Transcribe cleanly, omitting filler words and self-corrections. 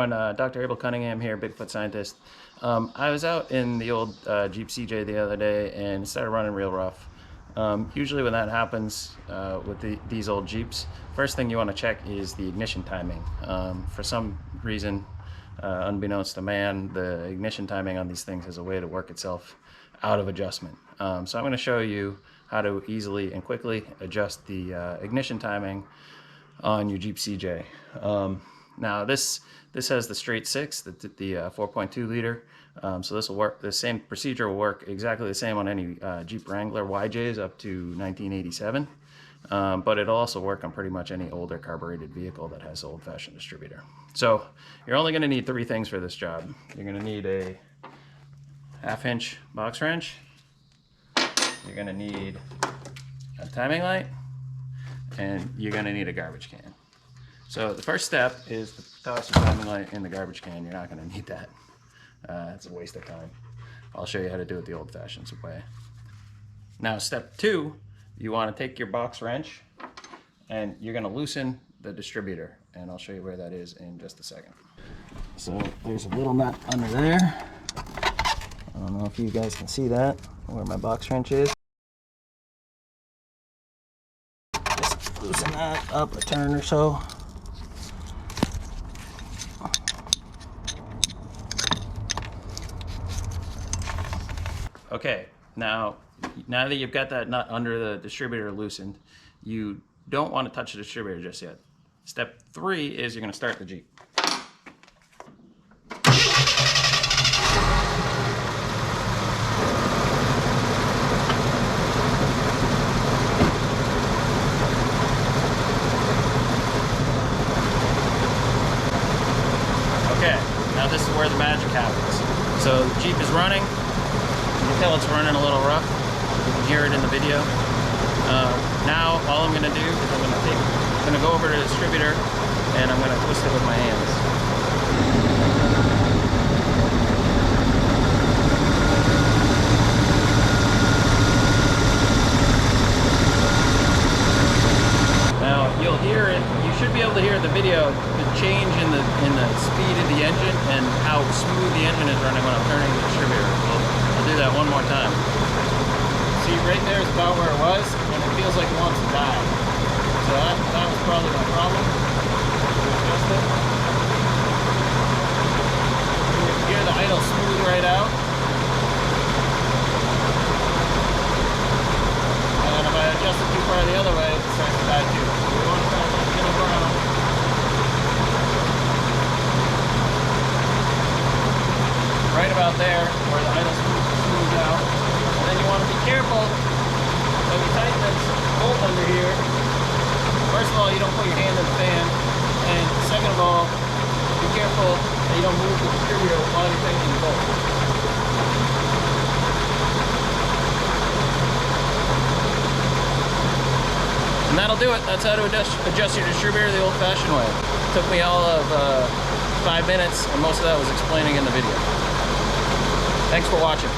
everyone, Dr. Abel Cunningham here, Bigfoot scientist. I was out in the old Jeep CJ the other day and it started running real rough. Usually when that happens with these old Jeeps, first thing you want to check is the ignition timing. For some reason, unbeknownst to man, the ignition timing on these things has a way to work itself out of adjustment. So I'm going to show you how to easily and quickly adjust the ignition timing on your Jeep CJ. Now this has the straight 6, the 4.2 liter. So this will work. The same procedure will work exactly the same on any Jeep Wrangler YJs up to 1987. But it'll also work on pretty much any older carbureted vehicle that has old-fashioned distributor. So you're only going to need 3 things for this job. You're going to need a 1/2 inch box wrench. You're going to need a timing light, and you're going to need a garbage can. So the first step is to toss your timing light in the garbage can. You're not going to need that. It's a waste of time. I'll show you how to do it the old-fashioned way. Now step 2, you want to take your box wrench and you're going to loosen the distributor, and I'll show you where that is in just a second. So there's a little nut under there. I don't know if you guys can see that, where my box wrench is. Just loosen that up a turn or so. Okay, now that you've got that nut under the distributor loosened, you don't want to touch the distributor just yet. Step 3 is you're going to start the Jeep. Okay, now this is where the magic happens. So the Jeep is running. You can tell it's running a little rough. You can hear it in the video. Now all I'm going to do is I'm going to go over to the distributor and I'm going to twist it with my hands. Now you'll hear it. You should be able to hear the video, the change in the speed of the engine and how smooth the engine is running when I'm turning the distributor. I'll do that one more time. See, right there is about where it was, and it feels like it wants to die. So that was probably my problem. Adjust it. You can hear the idle smooth right out. And if I adjust it too far the other way, it starts to die too. So we want to try to get it around. Right about there, where the idle smooths out. And then you want to be careful when you tighten this bolt under here. First of all, you don't put your hand in the fan. And second of all, be careful that you don't move the distributor while you're tightening the bolt. And that'll do it. That's how to adjust your distributor the old-fashioned way. It took me all of 5 minutes, and most of that was explaining in the video. Thanks for watching.